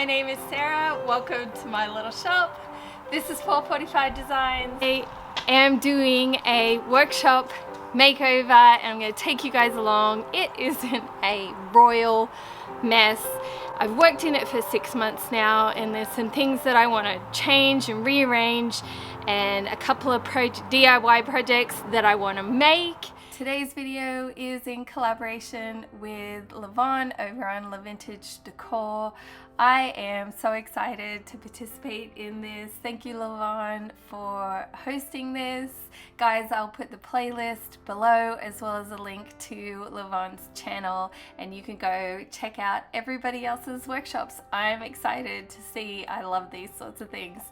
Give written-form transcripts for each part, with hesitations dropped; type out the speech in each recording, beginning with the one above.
my name is Sarah. Welcome to my little shop. This is 445 Designs. I am doing a workshop makeover and I'm going to take you guys along. It isn't a royal mess. I've worked in it for 6 months now and there's some things that I want to change and rearrange and a couple of DIY projects that I want to make. Today's video is in collaboration with LaVonne over on La Vintage Decor. I am so excited to participate in this. Thank you, LaVonne, for hosting this. Guys, I'll put the playlist below as well as a link to LaVonne's channel and you can go check out everybody else's workshops. I'm excited to see. I love these sorts of things.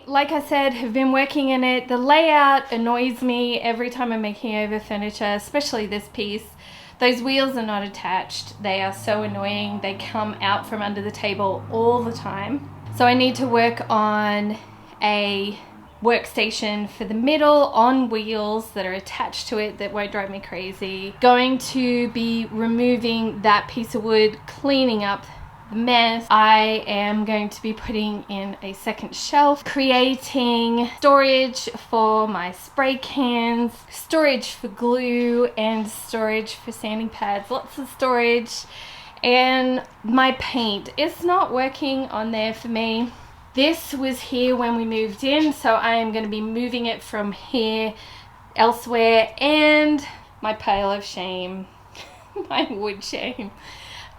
Like I said, have been working in it. The layout annoys me every time I'm making over furniture, especially this piece. Those wheels are not attached. They are so annoying. They come out from under the table all the time. So I need to work on a workstation for the middle on wheels that are attached to it that won't drive me crazy. Going to be removing that piece of wood, cleaning up the mess. I am going to be putting in a second shelf, creating storage for my spray cans, storage for glue, and storage for sanding pads. Lots of storage. And my paint is not working on there for me. This was here when we moved in, so I am going to be moving it from here elsewhere. And my pile of shame, my wood shame.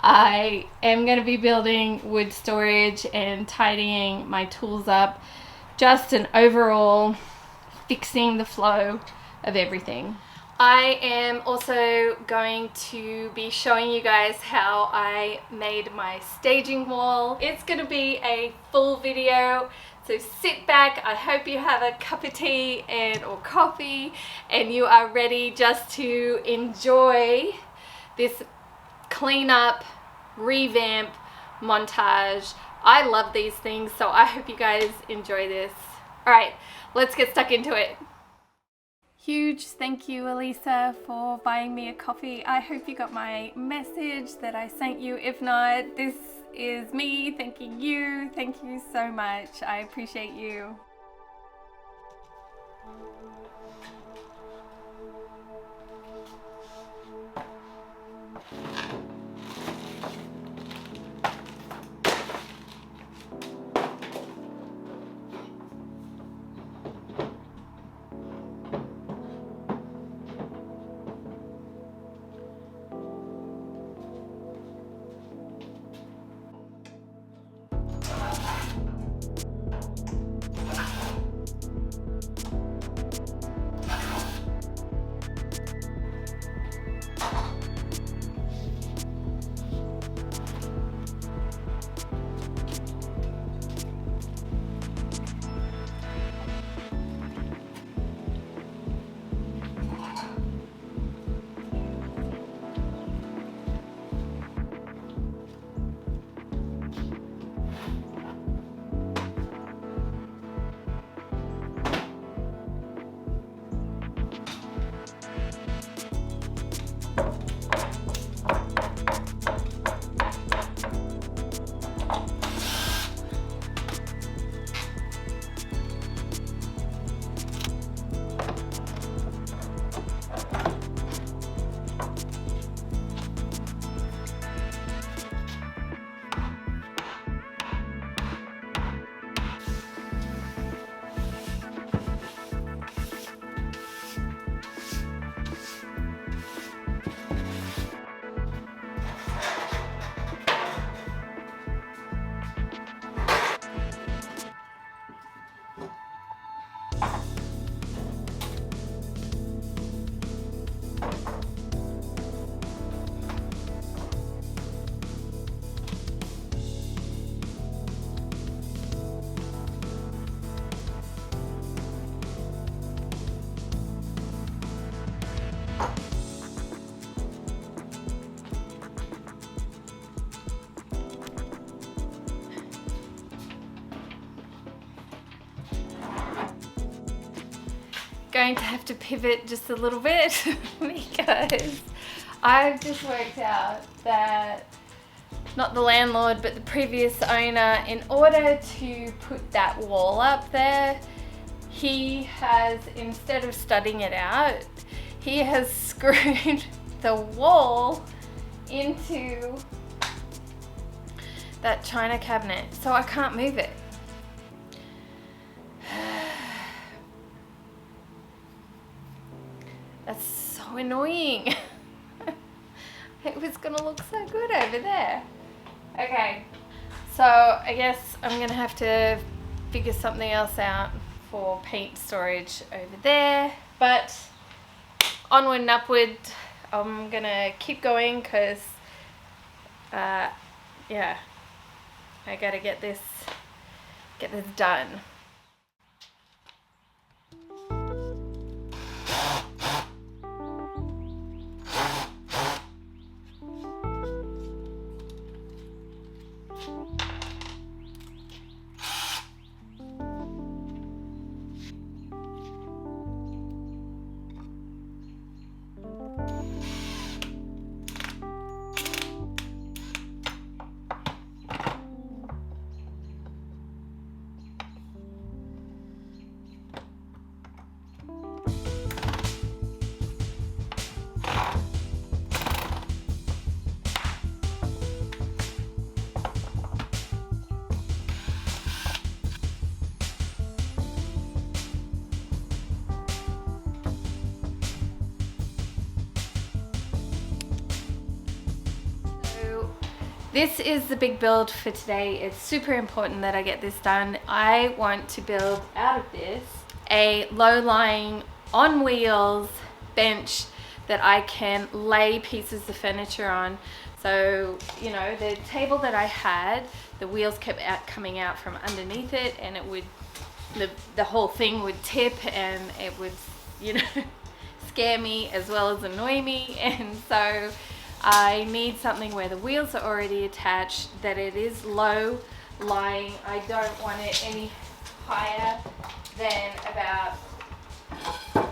I am going to be building wood storage and tidying my tools up. Just an overall fixing the flow of everything. I am also going to be showing you guys how I made my staging wall. It's going to be a full video, so sit back. I hope you have a cup of tea or coffee and you are ready just to enjoy this cleanup, revamp, montage. I love these things, so I hope you guys enjoy this. Alright, let's get stuck into it. Huge thank you, Elisa, for buying me a coffee. I hope you got my message that I sent you. If not, this is me thanking you. Thank you so much. I appreciate you. Going to have to pivot just a little bit because I've just worked out that not the landlord, but the previous owner, in order to put that wall up there, he has, instead of studding it out, he has screwed the wall into that china cabinet, so I can't move it. That's so annoying. It was gonna look so good over there. Okay, so I guess I'm gonna have to figure something else out for paint storage over there, but onward and upward. I'm gonna keep going because yeah, I gotta get this done. This is the big build for today. It's super important that I get this done. I want to build out of this a low-lying, on wheels bench that I can lay pieces of furniture on. So, you know, the table that I had, the wheels kept coming out from underneath it, and it would, the whole thing would tip, and it would, you know, scare me as well as annoy me. And so I need something where the wheels are already attached, that it is low lying. I don't want it any higher than about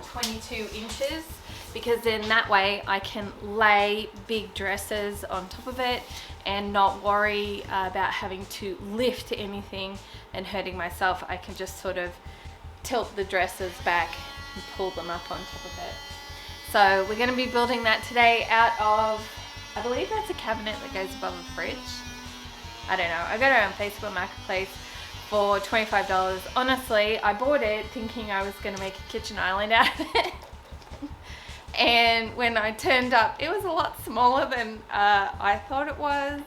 22 inches, because then that way I can lay big dressers on top of it and not worry about having to lift anything and hurting myself. I can just sort of tilt the dressers back and pull them up on top of it. So we're going to be building that today out of, I believe that's a cabinet that goes above a fridge. I don't know. I got it on Facebook Marketplace for $25. Honestly, I bought it thinking I was going to make a kitchen island out of it. And when I turned up, it was a lot smaller than I thought it was.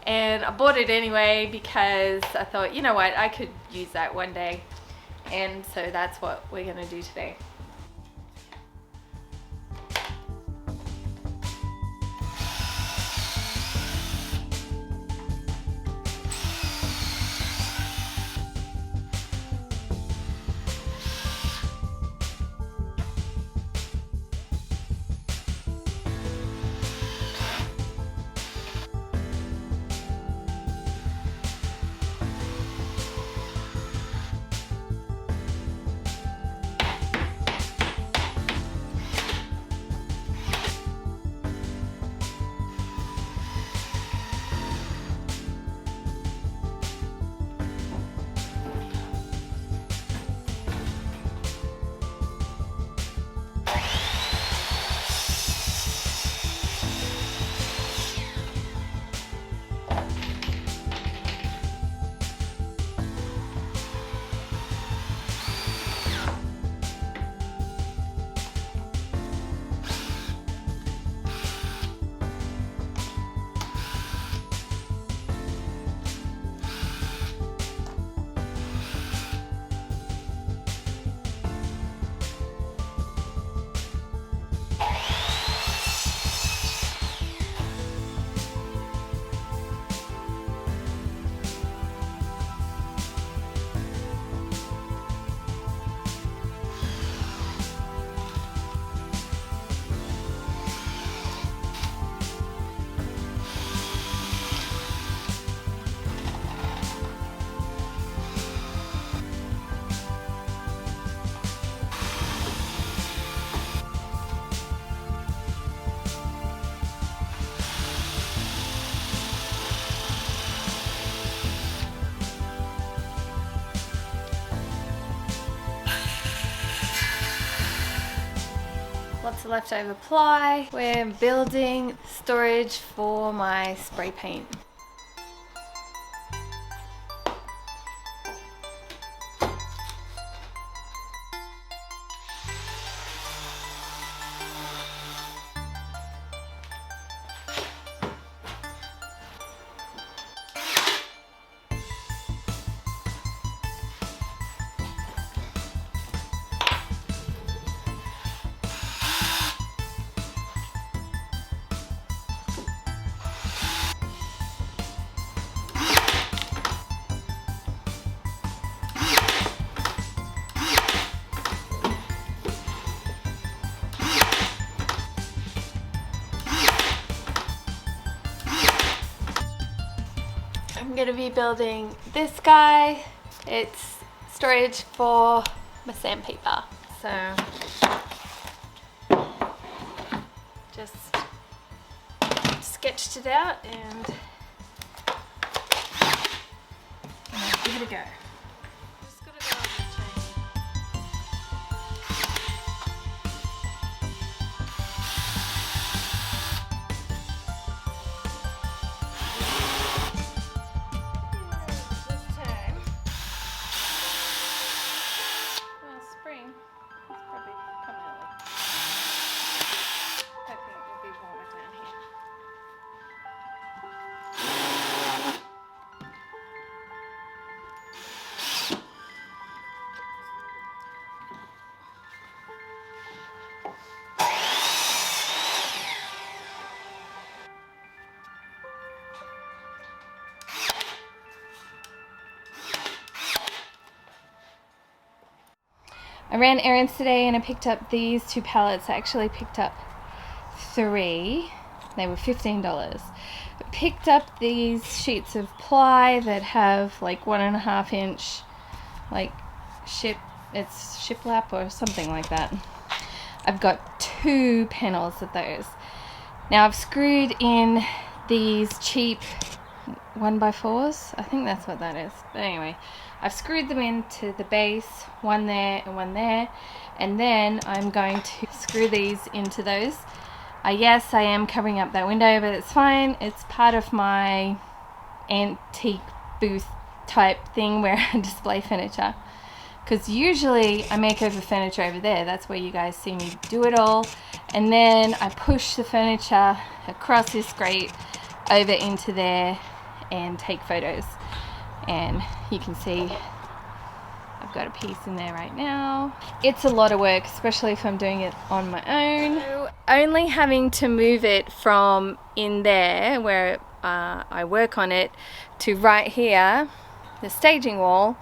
And I bought it anyway because I thought, you know what, I could use that one day. And so that's what we're going to do today. of leftover ply. We're building storage for my spray paint. I'm going to be building this guy. It's storage for my sandpaper. So just sketched it out and give it a go. Just gotta go on the chain. I ran errands today and I picked up these 2 pallets. I actually picked up 3. They were $15. I picked up these sheets of ply that have like 1.5 inch like it's Shiplap or something like that. I've got 2 panels of those. Now I've screwed in these cheap 1x4s. I think that's what that is. But anyway, I've screwed them into the base, one there and one there, and then I'm going to screw these into those. Yes, I am covering up that window, but it's fine. It's part of my antique booth type thing where I display furniture. Because usually I make over furniture over there. That's where you guys see me do it all. And then I push the furniture across this grate over into there and take photos. And you can see I've got a piece in there right now. It's a lot of work, especially if I'm doing it on my own. So only having to move it from in there where I work on it to right here, the staging wall,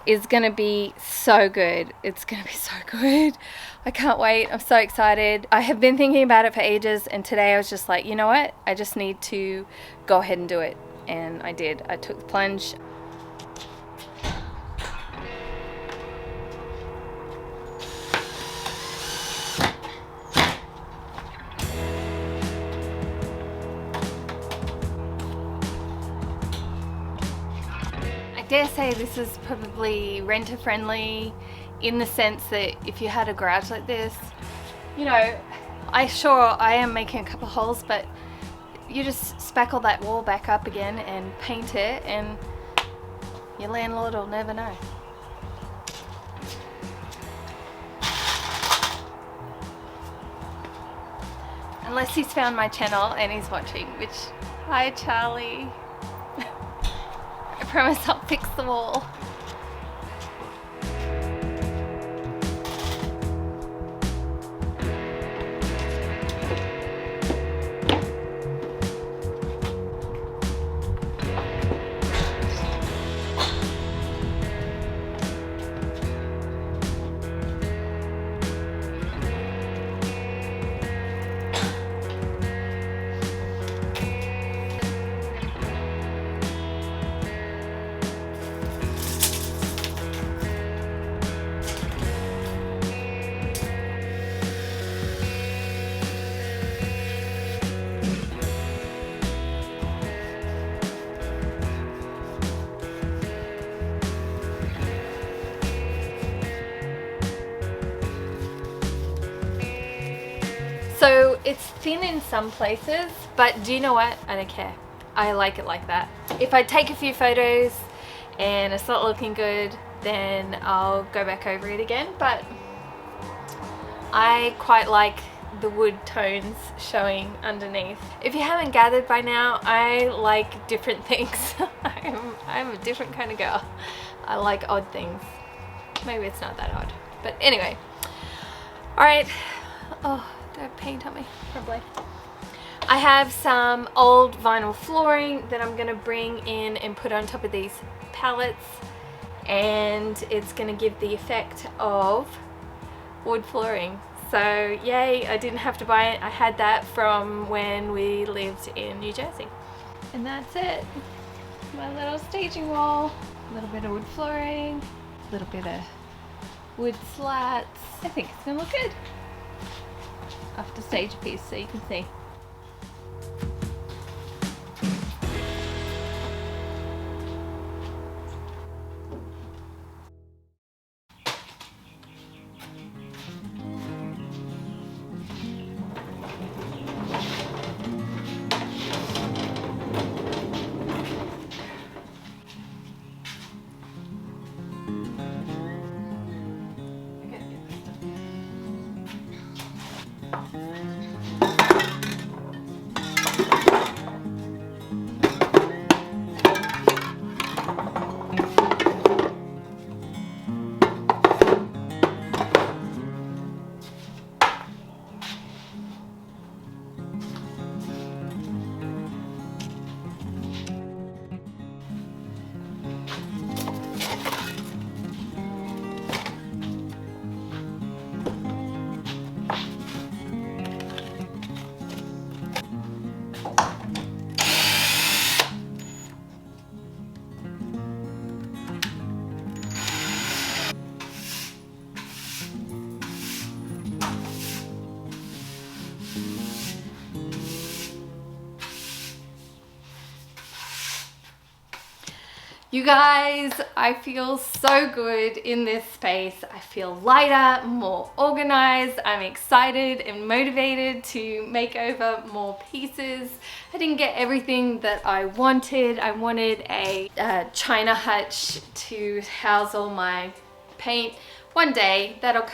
is gonna be so good. It's gonna be so good. I can't wait. I'm so excited. I have been thinking about it for ages, and today I was just like, you know what? I just need to go ahead and do it. And I did. I took the plunge. I dare say this is probably renter friendly in the sense that if you had a garage like this, you know, I am making a couple holes, but you just spackle that wall back up again and paint it, and your landlord will never know. Unless he's found my channel and he's watching, which, hi Charlie. I promise I'll fix the wall. So it's thin in some places, but do you know what? I don't care. I like it like that. If I take a few photos and it's not looking good, then I'll go back over it again, but I quite like the wood tones showing underneath. If you haven't gathered by now, I like different things. I'm a different kind of girl. I like odd things. Maybe it's not that odd, but anyway. All right. Oh, do I have paint on me? Probably. I have some old vinyl flooring that I'm gonna bring in and put on top of these pallets, and it's gonna give the effect of wood flooring. So yay, I didn't have to buy it. I had that from when we lived in New Jersey. And that's it. My little staging wall. A little bit of wood flooring, a little bit of wood slats. I think it's gonna look good. I have to stage a piece so you can see. You guys, I feel so good in this space. I feel lighter, more organized. I'm excited and motivated to make over more pieces. I didn't get everything that I wanted. I wanted a china hutch to house all my paint. One day that'll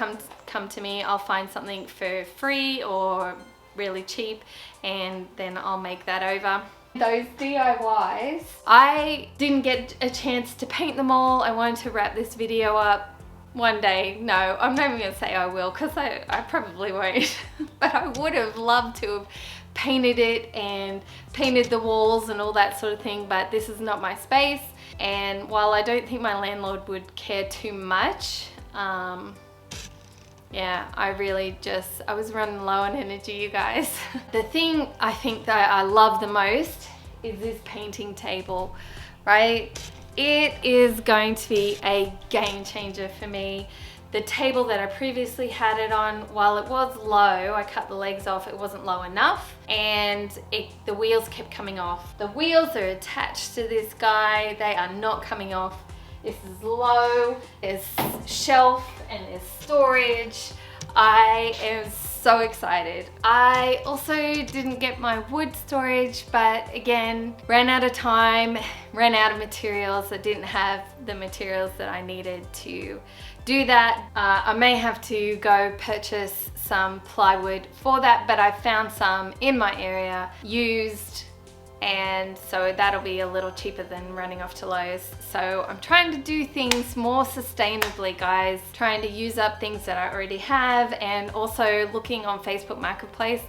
come to me. I'll find something for free or really cheap, and then I'll make that over. Those DIYs, I didn't get a chance to paint them all. I wanted to wrap this video up one day. No, I'm not even gonna say I will, because I probably won't. But I would have loved to have painted it and painted the walls and all that sort of thing, but this is not my space. And while I don't think my landlord would care too much, yeah, I was running low on energy, you guys. The thing I think that I love the most is this painting table, right? It is going to be a game changer for me. The table that I previously had it on, while it was low, I cut the legs off, it wasn't low enough, and the wheels kept coming off. The wheels are attached to this guy, they are not coming off. This is low, there's shelf and there's storage. I am so excited. I also didn't get my wood storage, but again, ran out of time, ran out of materials. I didn't have the materials that I needed to do that. I may have to go purchase some plywood for that, but I found some in my area used, and so that'll be a little cheaper than running off to Lowe's. So I'm trying to do things more sustainably, guys, trying to use up things that I already have, and also looking on Facebook Marketplace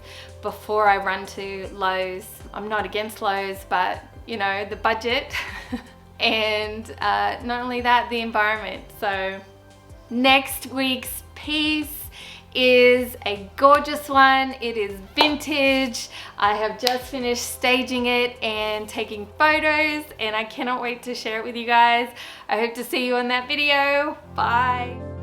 before I run to Lowe's. I'm not against Lowe's, but you know, the budget and not only that, the environment. So next week's piece is a gorgeous one. It is vintage. I have just finished staging it and taking photos, and I cannot wait to share it with you guys. I hope to see you on that video. Bye.